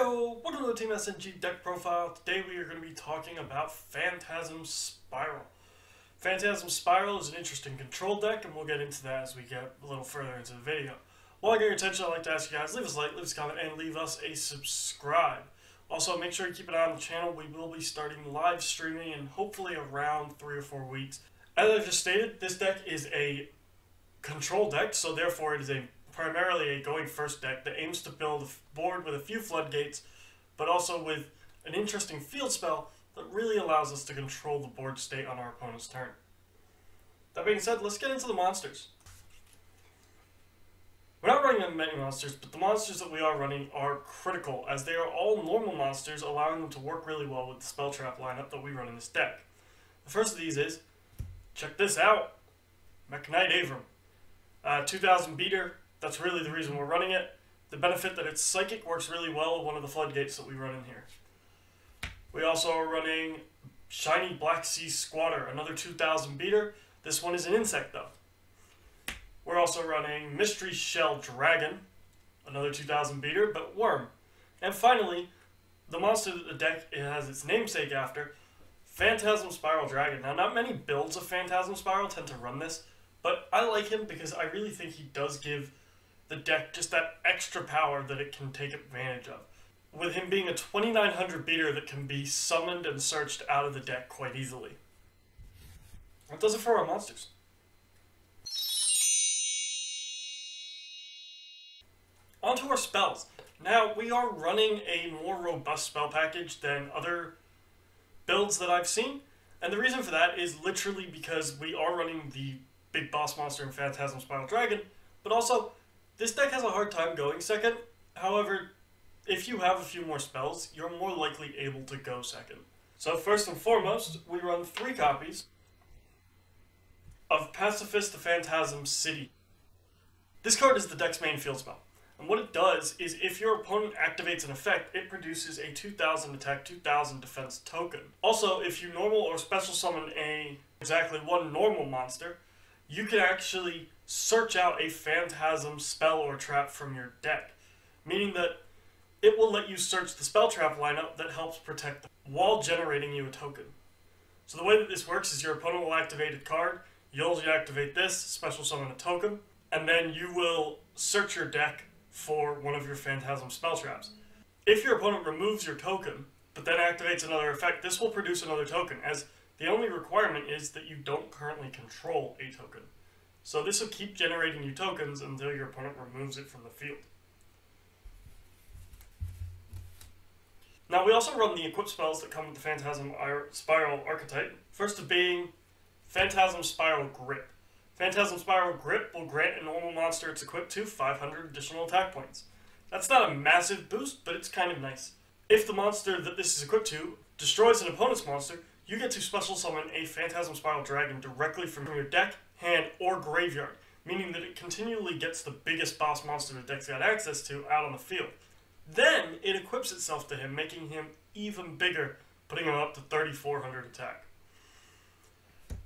Heyo! Welcome to the Team SNG deck profile. Today we are going to be talking about Phantasm Spiral. Phantasm Spiral is an interesting control deck, and we'll get into that as we get a little further into the video. While I get your attention, I'd like to ask you guys, leave us a like, leave us a comment, and leave us a subscribe. Also, make sure you keep an eye on the channel. We will be starting live streaming in hopefully around 3 or 4 weeks. As I've just stated, this deck is a control deck, so therefore it is primarily a going first deck that aims to build a board with a few floodgates, but also with an interesting field spell that really allows us to control the board state on our opponent's turn. That being said, let's get into the monsters. We're not running many monsters, but the monsters that we are running are critical, as they are all normal monsters, allowing them to work really well with the spell trap lineup that we run in this deck. The first of these is, check this out, Mekk-Knight Avram. 2000 beater. That's really the reason we're running it. The benefit that it's psychic works really well with one of the floodgates that we run in here. We also are running Shiny Black Sea Squatter, another 2000 beater. This one is an insect though. We're also running Mystery Shell Dragon, another 2000 beater, but worm. And finally, the monster that the deck has its namesake after, Phantasm Spiral Dragon. Now, not many builds of Phantasm Spiral tend to run this, but I like him because I really think he does give the deck just that extra power that it can take advantage of. With him being a 2900 beater that can be summoned and searched out of the deck quite easily. That does it for our monsters. On to our spells. Now, we are running a more robust spell package than other builds that I've seen, and the reason for that is literally because we are running the big boss monster in Phantasm Spiral Dragon, but also, this deck has a hard time going second. However, if you have a few more spells, you're more likely able to go second. So first and foremost, we run 3 copies of Pacifist the Phantasm City. This card is the deck's main field spell. And what it does is if your opponent activates an effect, it produces a 2000 attack, 2000 defense token. Also, if you normal or special summon exactly one normal monster, you can actually search out a phantasm spell or trap from your deck, meaning that it will let you search the spell trap lineup that helps protect them while generating you a token. So the way that this works is your opponent will activate a card, you'll activate this, special summon a token, and then you will search your deck for one of your phantasm spell traps. If your opponent removes your token, but then activates another effect, this will produce another token, as the only requirement is that you don't currently control a token. So this will keep generating you tokens until your opponent removes it from the field. Now we also run the equipped spells that come with the Phantasm Spiral archetype. First of being Phantasm Spiral Grip. Phantasm Spiral Grip will grant a normal monster it's equipped to 500 additional attack points. That's not a massive boost, but it's kind of nice. If the monster that this is equipped to destroys an opponent's monster, you get to special summon a Phantasm Spiral Dragon directly from your deck, hand, or graveyard, meaning that it continually gets the biggest boss monster the deck's got access to out on the field. Then, it equips itself to him, making him even bigger, putting him up to 3400 attack.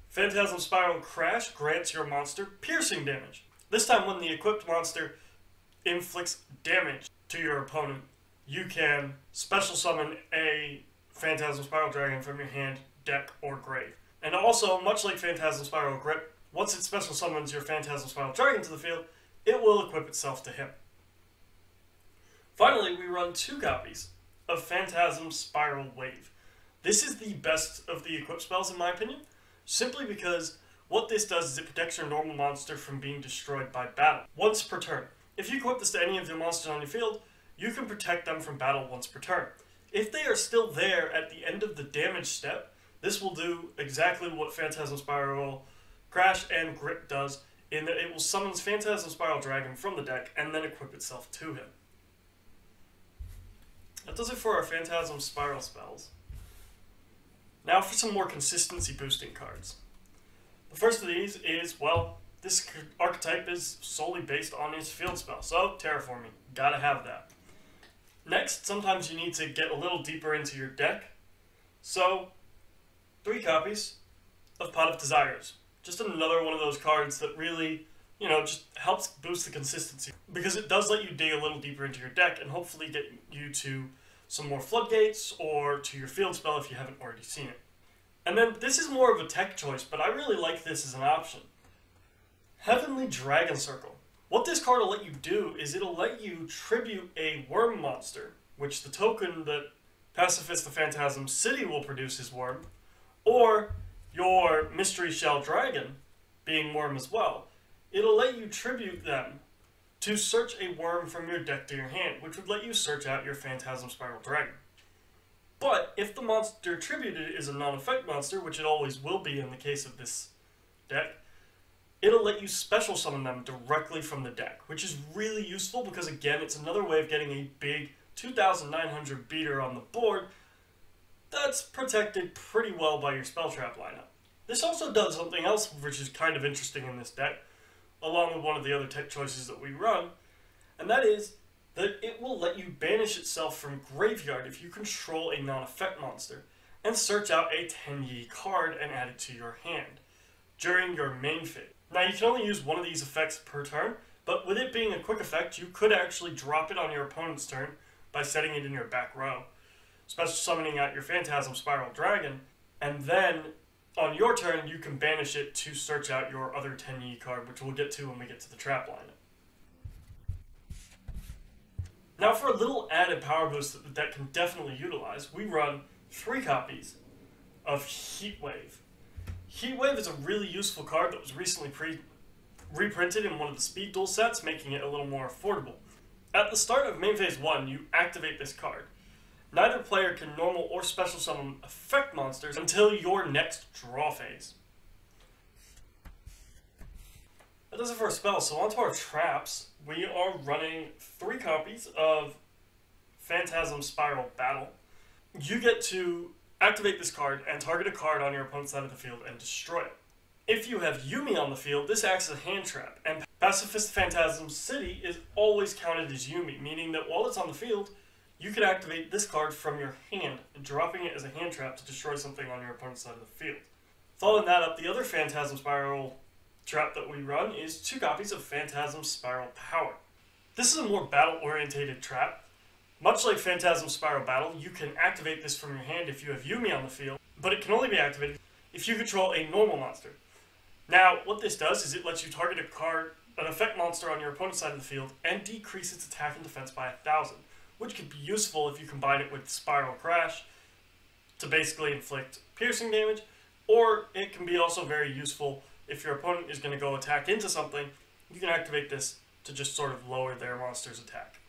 Phantasm Spiral Crash grants your monster piercing damage. This time when the equipped monster inflicts damage to your opponent, you can special summon a Phantasm Spiral Dragon from your hand, deck, or grave. And also, much like Phantasm Spiral Grip, once it special summons your Phantasm Spiral Dragon to the field, it will equip itself to him. Finally, we run 2 copies of Phantasm Spiral Wave. This is the best of the equipped spells in my opinion, simply because what this does is it protects your normal monster from being destroyed by battle once per turn. If you equip this to any of your monsters on your field, you can protect them from battle once per turn. If they are still there at the end of the damage step, this will do exactly what Phantasm Spiral Crash and Grip does, in that it will summon Phantasm Spiral Dragon from the deck and then equip itself to him. That does it for our Phantasm Spiral spells. Now for some more consistency boosting cards. The first of these is, well, this archetype is solely based on its field spell, so terraforming, gotta have that. Next, sometimes you need to get a little deeper into your deck, so 3 copies of Pot of Desires. Just another one of those cards that really, just helps boost the consistency, because it does let you dig a little deeper into your deck and hopefully get you to some more floodgates, or to your field spell if you haven't already seen it. And then this is more of a tech choice, but I really like this as an option. Heavenly Dragon Circle. What this card will let you do is it'll let you tribute a worm monster, which the token that Pacifist the Phantasm City will produce is worm, or your Mystery Shell Dragon, being worm as well. It'll let you tribute them to search a worm from your deck to your hand, which would let you search out your Phantasm Spiral Dragon. But if the monster tributed is a non-effect monster, which it always will be in the case of this deck, it'll let you special summon them directly from the deck, which is really useful because, again, it's another way of getting a big 2,900 beater on the board that's protected pretty well by your spell trap lineup. This also does something else which is kind of interesting in this deck, along with one of the other tech choices that we run, and that is that it will let you banish itself from graveyard if you control a non-effect monster, and search out a 10-Yi card and add it to your hand during your main phase. Now you can only use one of these effects per turn, but with it being a quick effect, you could actually drop it on your opponent's turn by setting it in your back row, special summoning out your Phantasm Spiral Dragon, and then on your turn you can banish it to search out your other 10-Yi card, which we'll get to when we get to the trap lineup. Now for a little added power boost that the deck can definitely utilize, we run 3 copies of Heatwave. Heatwave is a really useful card that was recently reprinted in one of the speed duel sets, making it a little more affordable. At the start of main phase 1, you activate this card. Neither player can normal or special summon effect monsters until your next draw phase. That does it for our spells, so onto our traps. We are running 3 copies of Phantasm Spiral Battle. You get to activate this card and target a card on your opponent's side of the field and destroy it. If you have Yumi on the field, this acts as a hand trap, and Pacifist Phantasm City is always counted as Yumi, meaning that while it's on the field, you can activate this card from your hand, dropping it as a hand trap to destroy something on your opponent's side of the field. Following that up, the other Phantasm Spiral trap that we run is 2 copies of Phantasm Spiral Power. This is a more battle-orientated trap. Much like Phantasm Spiral Battle, you can activate this from your hand if you have Yumi on the field, but it can only be activated if you control a normal monster. Now, what this does is it lets you target an effect monster on your opponent's side of the field and decrease its attack and defense by 1,000, which could be useful if you combine it with Spiral Crash to basically inflict piercing damage, or it can be also very useful if your opponent is going to go attack into something. You can activate this to just sort of lower their monster's attack.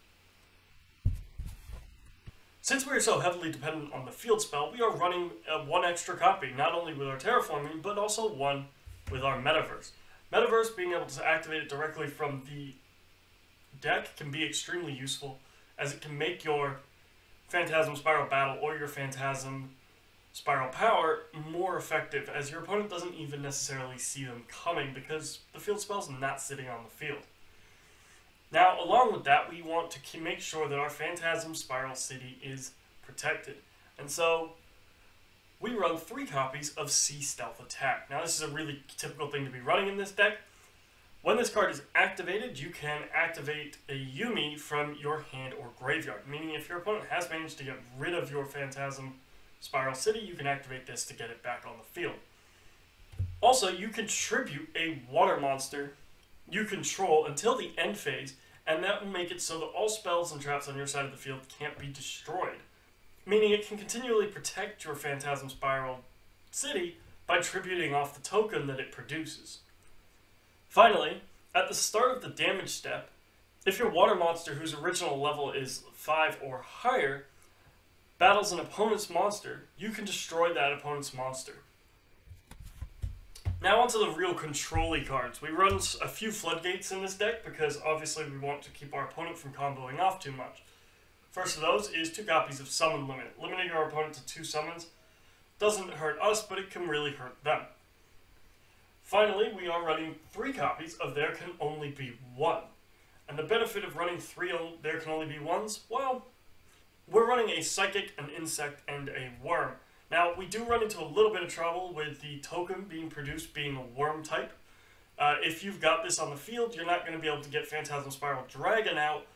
Since we are so heavily dependent on the field spell, we are running 1 extra copy, not only with our terraforming, but also 1 with our Metaverse. Metaverse, being able to activate it directly from the deck, can be extremely useful, as it can make your Phantasm Spiral Battle or your Phantasm Spiral Power more effective, as your opponent doesn't even necessarily see them coming because the field spell's not sitting on the field. Now, along with that, we want to make sure that our Phantasm Spiral City is protected. And so, we run 3 copies of Sea Stealth Attack. Now, this is a really typical thing to be running in this deck. When this card is activated, you can activate a Yumi from your hand or graveyard, meaning if your opponent has managed to get rid of your Phantasm Spiral City, you can activate this to get it back on the field. Also, you can tribute a water monster you control until the end phase, and that will make it so that all spells and traps on your side of the field can't be destroyed, meaning it can continually protect your Phantasm Spiral City by tributing off the token that it produces. Finally, at the start of the damage step, if your water monster whose original level is 5 or higher battles an opponent's monster, you can destroy that opponent's monster. Now onto the real control-y cards. We run a few floodgates in this deck because obviously we want to keep our opponent from comboing off too much. First of those is 2 copies of Summon Limit. Limiting our opponent to 2 summons doesn't hurt us, but it can really hurt them. Finally, we are running 3 copies of There Can Only Be One. And the benefit of running 3 There Can Only Be Ones, well, we're running a Psychic, an Insect, and a Worm. Now, we do run into a little bit of trouble with the token being produced being a Worm type. If you've got this on the field, you're not going to be able to get Phantasm Spiral Dragon out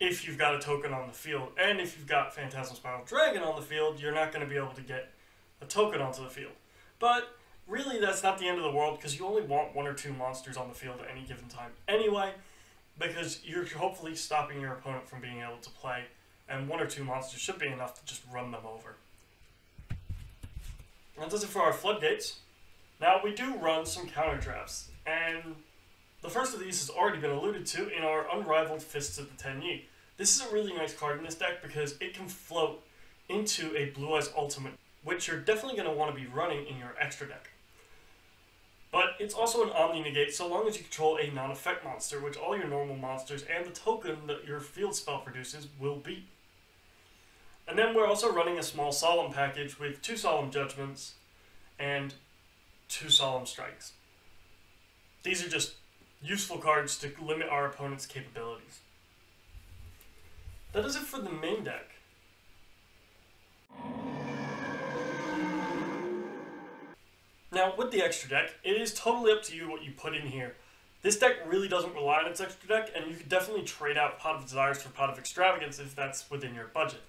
if you've got a token on the field. And if you've got Phantasm Spiral Dragon on the field, you're not going to be able to get a token onto the field. But really, that's not the end of the world, because you only want 1 or 2 monsters on the field at any given time anyway, because you're hopefully stopping your opponent from being able to play, and 1 or 2 monsters should be enough to just run them over. That does it for our floodgates. Now, we do run some counter traps, and the first of these has already been alluded to in our Unrivaled Fists of the Tenyi. This is a really nice card in this deck because it can float into a Blue Eyes Ultimate, which you're definitely going to want to be running in your extra deck. But it's also an Omni-Negate so long as you control a non-effect monster, which all your normal monsters and the token that your field spell produces will beat. And then we're also running a small Solemn package with 2 Solemn Judgments and 2 Solemn Strikes. These are just useful cards to limit our opponent's capabilities. That is it for the main deck. Now, with the extra deck, it is totally up to you what you put in here. This deck really doesn't rely on its extra deck, and you can definitely trade out Pot of Desires for Pot of Extravagance if that's within your budget.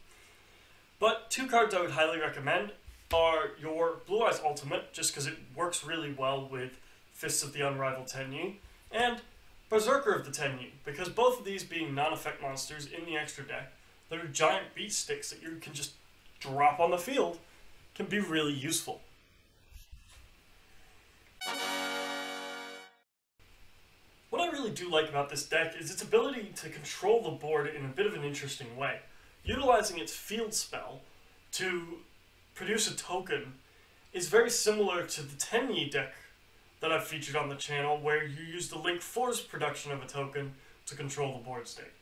But 2 cards I would highly recommend are your Blue Eyes Ultimate, just because it works really well with Fists of the Unrivaled Tenyi, and Berserker of the Tenyi, because both of these being non-effect monsters in the extra deck that are giant beat sticks that you can just drop on the field can be really useful. What I really do like about this deck is its ability to control the board in a bit of an interesting way. Utilizing its field spell to produce a token is very similar to the Tenyi deck that I've featured on the channel, where you use the Link 4's production of a token to control the board state.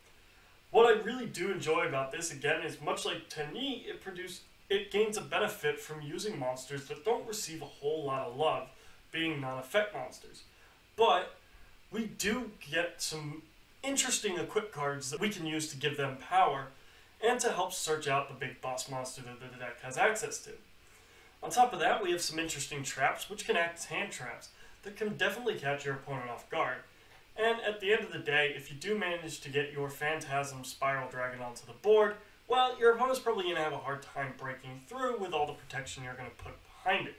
What I really do enjoy about this, again, is much like Tenyi, it gains a benefit from using monsters that don't receive a whole lot of love, being non-effect monsters. But we do get some interesting equip cards that we can use to give them power, and to help search out the big boss monster that the deck has access to. On top of that, we have some interesting traps, which can act as hand traps, that can definitely catch your opponent off guard. And at the end of the day, if you do manage to get your Phantasm Spiral Dragon onto the board, well, your opponent's probably going to have a hard time breaking through with all the protection you're going to put behind it.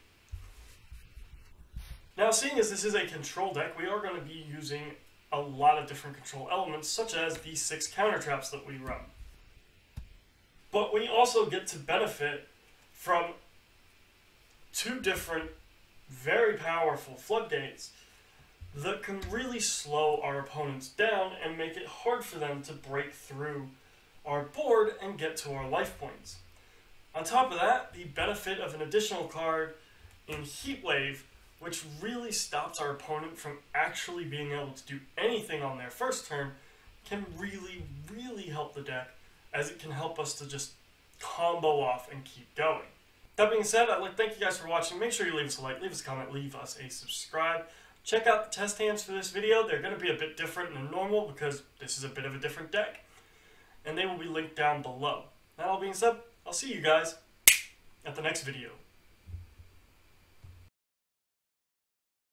Now, seeing as this is a control deck, we are going to be using a lot of different control elements, such as the 6 counter traps that we run. But we also get to benefit from 2 different, very powerful floodgates that can really slow our opponents down and make it hard for them to break through our board and get to our life points. On top of that, the benefit of an additional card in Heatwave, which really stops our opponent from actually being able to do anything on their first turn, can really, really help the deck, as it can help us to just combo off and keep going. That being said, I'd like to thank you guys for watching. Make sure you leave us a like, leave us a comment, leave us a subscribe. Check out the test hands for this video. They're going to be a bit different than normal because this is a bit of a different deck. And they will be linked down below. That all being said, I'll see you guys at the next video.